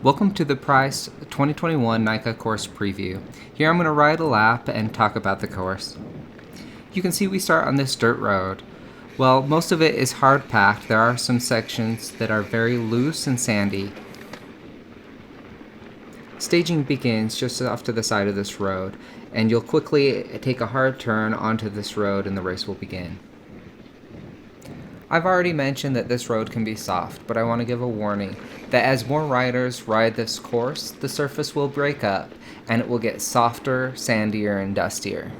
Welcome to the Price 2021 NICA course preview. Here I'm going to ride a lap and talk about the course. You can see we start on this dirt road. Well, most of it is hard packed. There are some sections that are very loose and sandy. Staging begins just off to the side of this road, and you'll quickly take a hard turn onto this road and the race will begin. I've already mentioned that this road can be soft, but I want to give a warning that as more riders ride this course, the surface will break up and it will get softer, sandier, and dustier.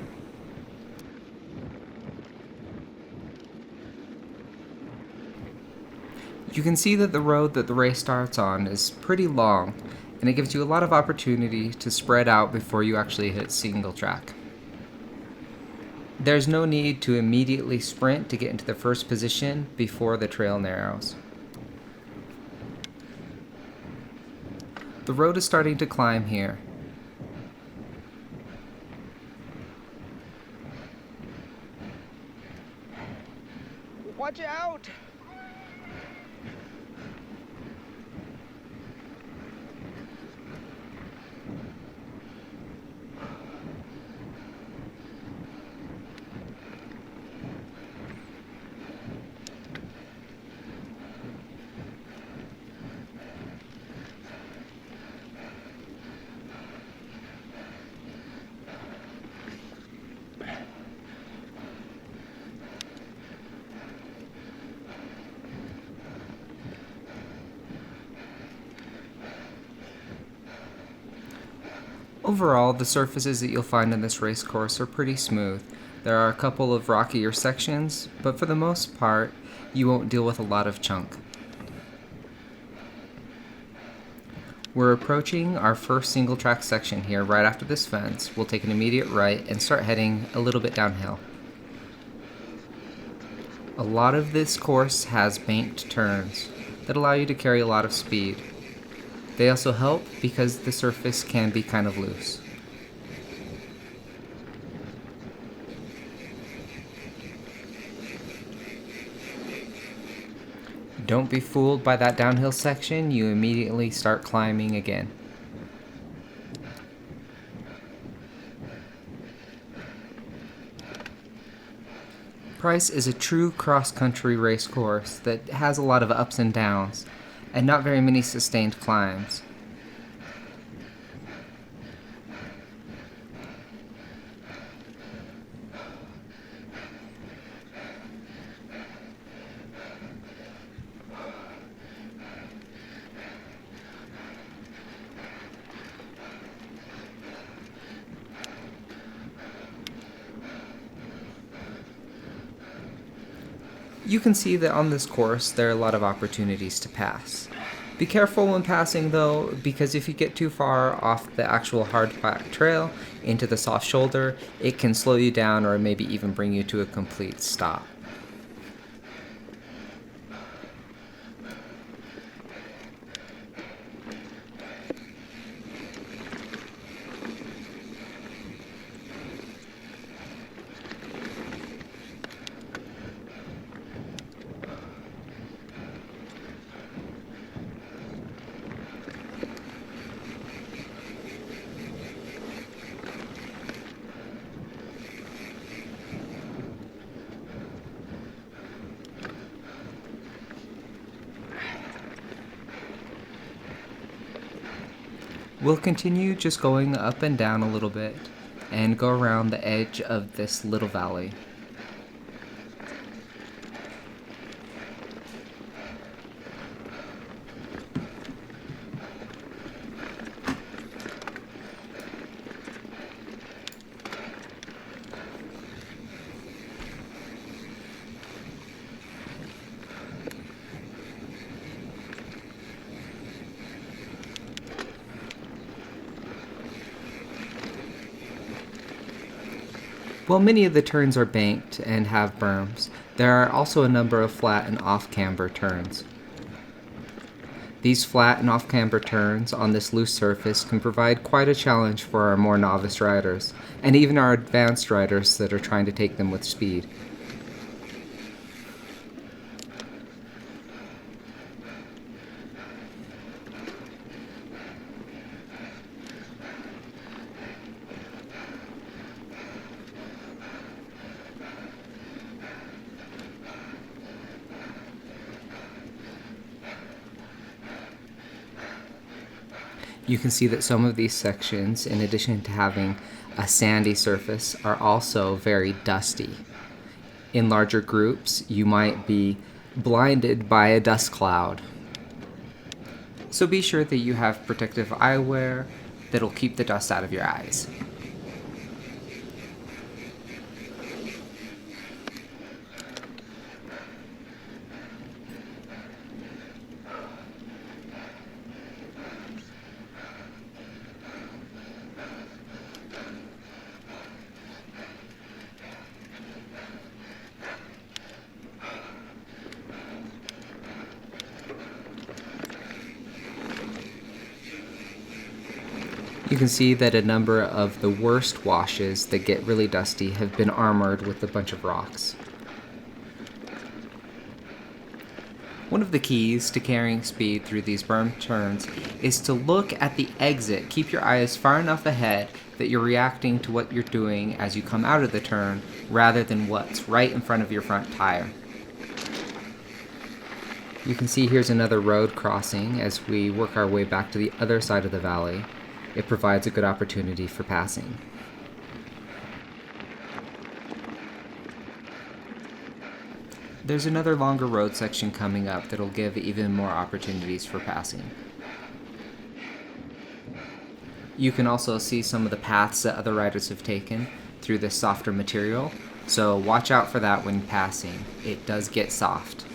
You can see that the road that the race starts on is pretty long, and it gives you a lot of opportunity to spread out before you actually hit single track. There's no need to immediately sprint to get into the first position before the trail narrows. The road is starting to climb here. Watch out! Overall, the surfaces that you'll find in this race course are pretty smooth. There are a couple of rockier sections, but for the most part, you won't deal with a lot of chunk. We're approaching our first single track section here right after this fence. We'll take an immediate right and start heading a little bit downhill. A lot of this course has banked turns that allow you to carry a lot of speed. They also help because the surface can be kind of loose. Don't be fooled by that downhill section, you immediately start climbing again. Price is a true cross-country race course that has a lot of ups and downs, and not very many sustained climbs. You can see that on this course there are a lot of opportunities to pass. Be careful when passing though, because if you get too far off the actual hard packed trail into the soft shoulder, it can slow you down or maybe even bring you to a complete stop. We'll continue just going up and down a little bit and go around the edge of this little valley. While many of the turns are banked and have berms, there are also a number of flat and off-camber turns. These flat and off-camber turns on this loose surface can provide quite a challenge for our more novice riders, and even our advanced riders that are trying to take them with speed. You can see that some of these sections, in addition to having a sandy surface, are also very dusty. In larger groups, you might be blinded by a dust cloud. So be sure that you have protective eyewear that'll keep the dust out of your eyes. You can see that a number of the worst washes that get really dusty have been armored with a bunch of rocks. One of the keys to carrying speed through these berm turns is to look at the exit. Keep your eyes far enough ahead that you're reacting to what you're doing as you come out of the turn rather than what's right in front of your front tire. You can see here's another road crossing as we work our way back to the other side of the valley. It provides a good opportunity for passing. There's another longer road section coming up that'll give even more opportunities for passing. You can also see some of the paths that other riders have taken through this softer material, so watch out for that when passing. It does get soft.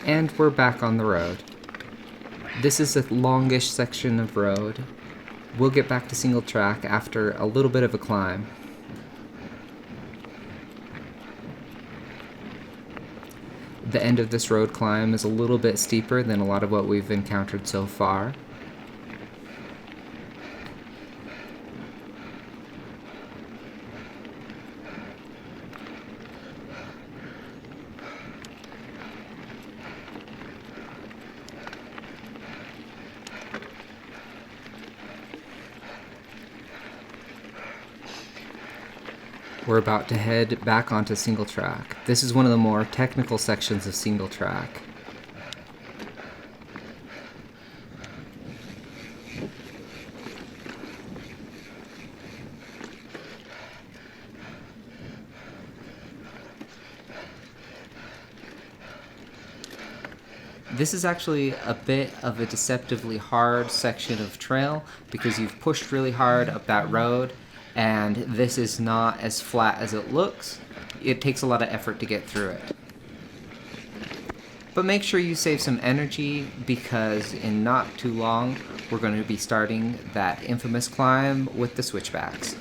And we're back on the road. This is a longish section of road. We'll get back to single track after a little bit of a climb. The end of this road climb is a little bit steeper than a lot of what we've encountered so far. We're about to head back onto single track. This is one of the more technical sections of single track. This is actually a bit of a deceptively hard section of trail because you've pushed really hard up that road, and this is not as flat as it looks. It takes a lot of effort to get through it. But make sure you save some energy because in not too long we're going to be starting that infamous climb with the switchbacks.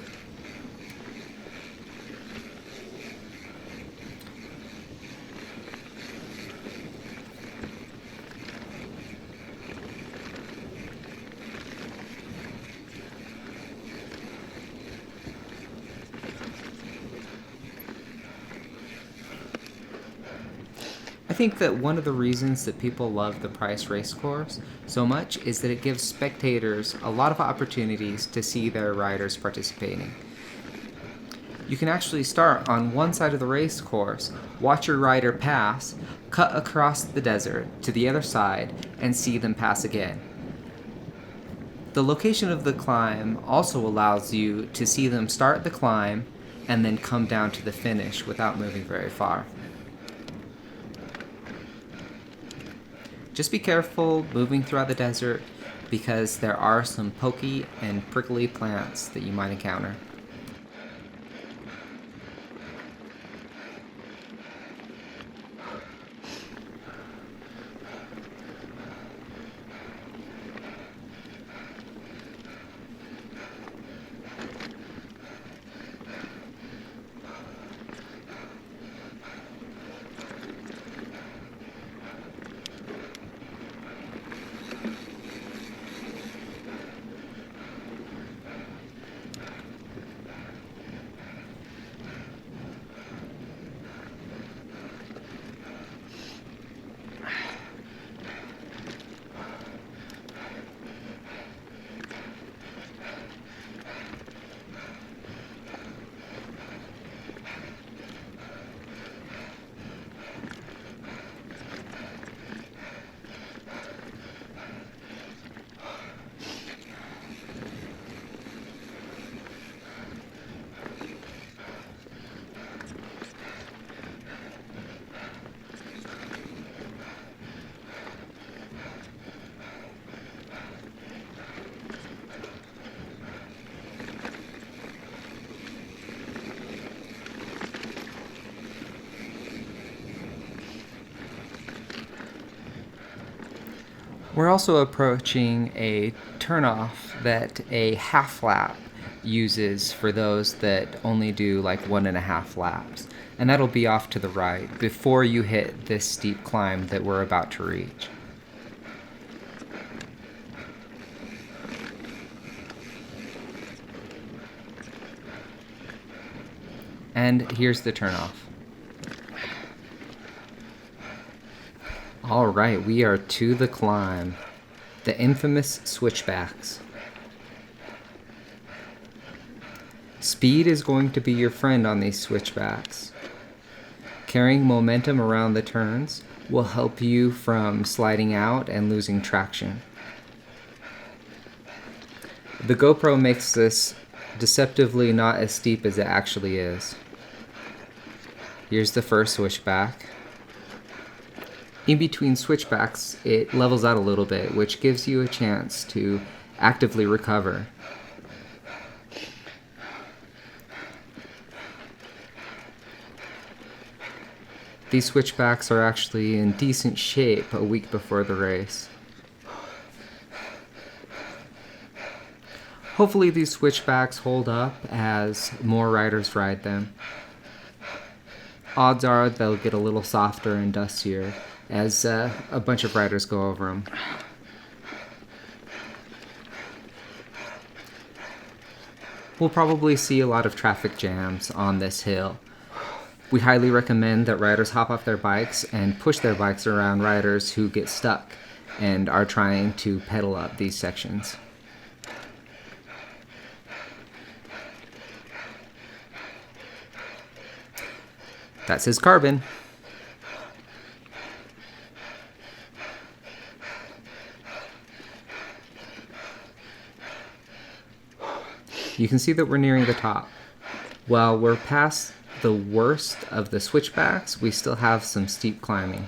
I think that one of the reasons that people love the Price Racecourse so much is that it gives spectators a lot of opportunities to see their riders participating. You can actually start on one side of the race course, watch your rider pass, cut across the desert to the other side, and see them pass again. The location of the climb also allows you to see them start the climb and then come down to the finish without moving very far. Just be careful moving throughout the desert because there are some pokey and prickly plants that you might encounter. We're also approaching a turnoff that a half lap uses for those that only do like 1.5 laps. And that'll be off to the right before you hit this steep climb that we're about to reach. And here's the turnoff. Alright, we are to the climb. The infamous switchbacks. Speed is going to be your friend on these switchbacks. Carrying momentum around the turns will help you from sliding out and losing traction. The GoPro makes this deceptively not as steep as it actually is. Here's the first switchback. In between switchbacks, it levels out a little bit, which gives you a chance to actively recover. These switchbacks are actually in decent shape a week before the race. Hopefully these switchbacks hold up as more riders ride them. Odds are they'll get a little softer and dustier as a bunch of riders go over them. We'll probably see a lot of traffic jams on this hill. We highly recommend that riders hop off their bikes and push their bikes around riders who get stuck and are trying to pedal up these sections. That says carbon. You can see that we're nearing the top. While we're past the worst of the switchbacks, we still have some steep climbing.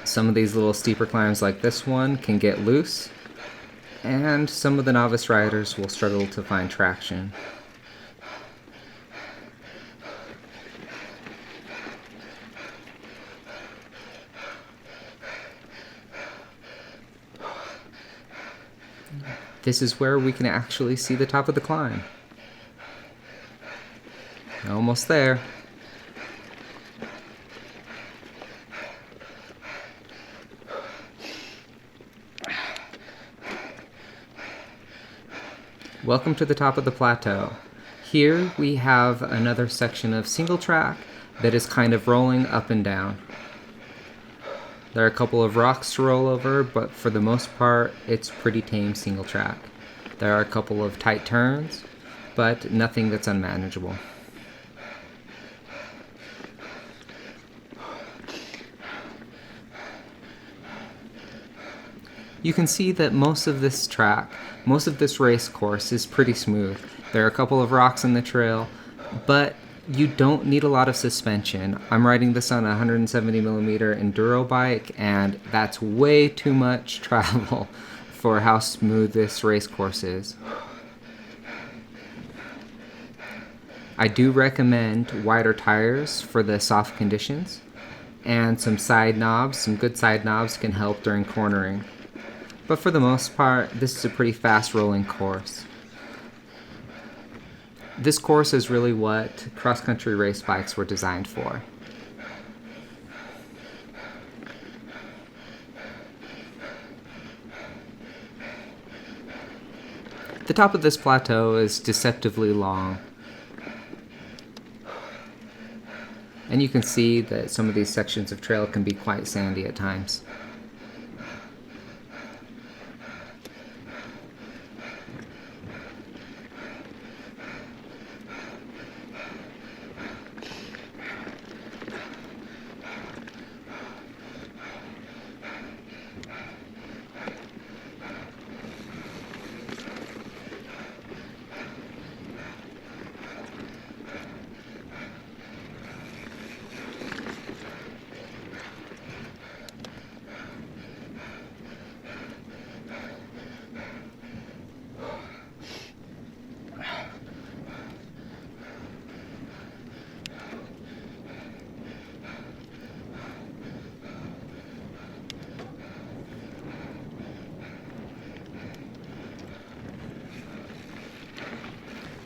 Some of these little steeper climbs like this one can get loose, and some of the novice riders will struggle to find traction. This is where we can actually see the top of the climb. Almost there. Welcome to the top of the plateau. Here we have another section of single track that is kind of rolling up and down. There are a couple of rocks to roll over, but for the most part, it's pretty tame single track. There are a couple of tight turns, but nothing that's unmanageable. You can see that most of this race course is pretty smooth. There are a couple of rocks in the trail, but you don't need a lot of suspension. I'm riding this on a 170mm enduro bike, and that's way too much travel for how smooth this race course is. I do recommend wider tires for the soft conditions, and some good side knobs can help during cornering. But for the most part, this is a pretty fast rolling course. This course is really what cross-country race bikes were designed for. The top of this plateau is deceptively long. And you can see that some of these sections of trail can be quite sandy at times.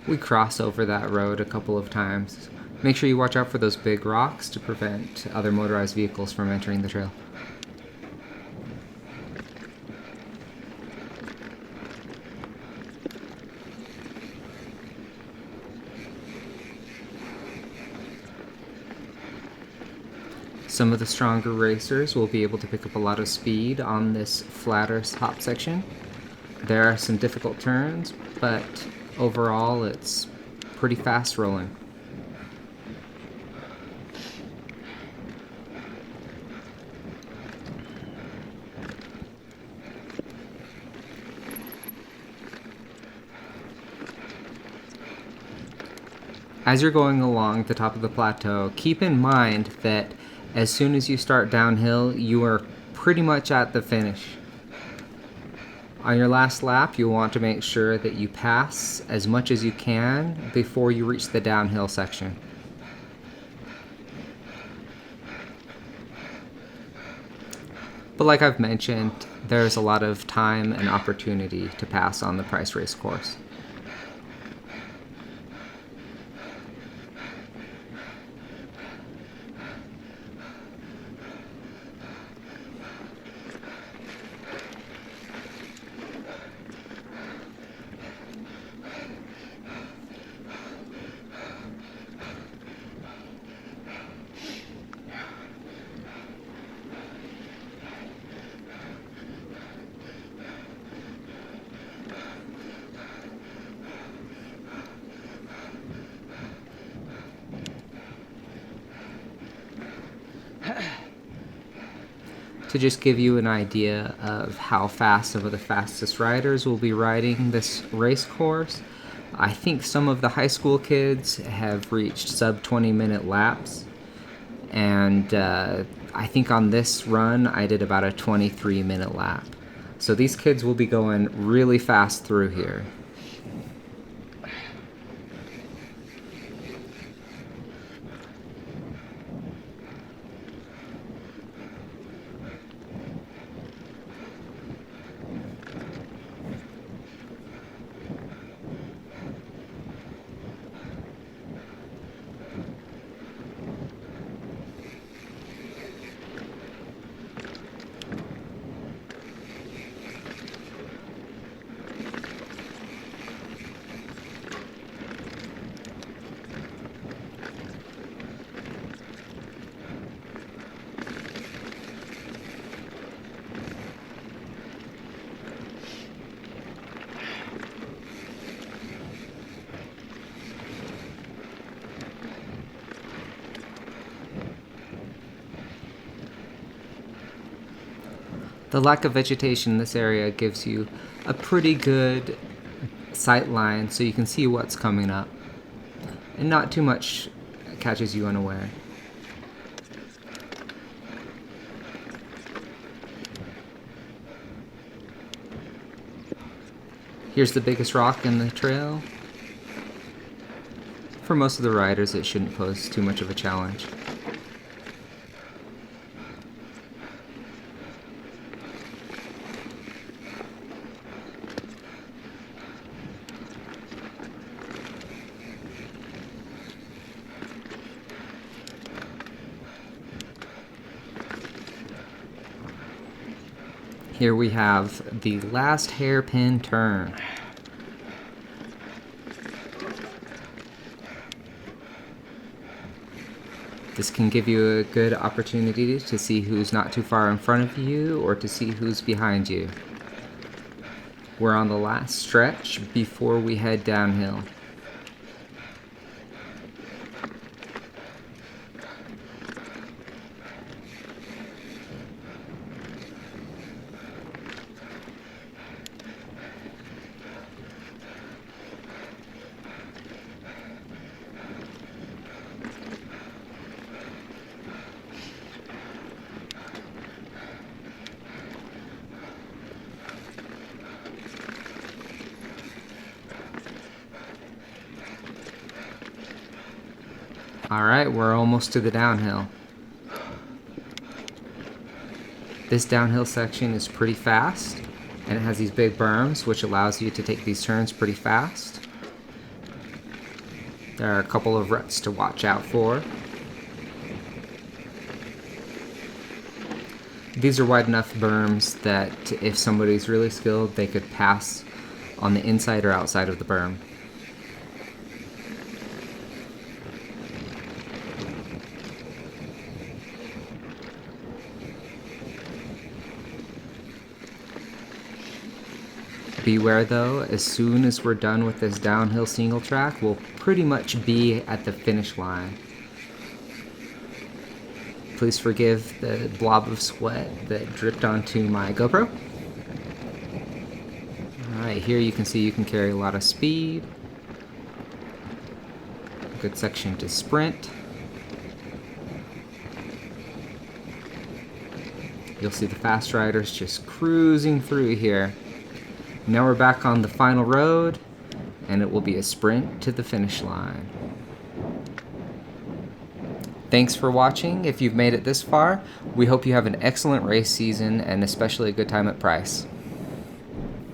We cross over that road a couple of times. Make sure you watch out for those big rocks to prevent other motorized vehicles from entering the trail. Some of the stronger racers will be able to pick up a lot of speed on this flatter top section. There are some difficult turns, but overall it's pretty fast rolling. As you're going along the top of the plateau, keep in mind that as soon as you start downhill, you are pretty much at the finish. On your last lap, you'll want to make sure that you pass as much as you can before you reach the downhill section. But like I've mentioned, there's a lot of time and opportunity to pass on the Price Race course. To just give you an idea of how fast some of the fastest riders will be riding this race course, I think some of the high school kids have reached sub 20-minute laps, and I think on this run I did about a 23-minute lap. So these kids will be going really fast through here. The lack of vegetation in this area gives you a pretty good sight line so you can see what's coming up, and not too much catches you unaware. Here's the biggest rock in the trail. For most of the riders, it shouldn't pose too much of a challenge. Here we have the last hairpin turn. This can give you a good opportunity to see who's not too far in front of you or to see who's behind you. We're on the last stretch before we head downhill. Alright, we're almost to the downhill. This downhill section is pretty fast, and it has these big berms, which allows you to take these turns pretty fast. There are a couple of ruts to watch out for. These are wide enough berms that if somebody's really skilled, they could pass on the inside or outside of the berm. Beware though, as soon as we're done with this downhill single track, we'll pretty much be at the finish line. Please forgive the blob of sweat that dripped onto my GoPro. Alright, here you can see you can carry a lot of speed. A good section to sprint. You'll see the fast riders just cruising through here. Now we're back on the final road, and it will be a sprint to the finish line. Thanks for watching. If you've made it this far, we hope you have an excellent race season and especially a good time at Price.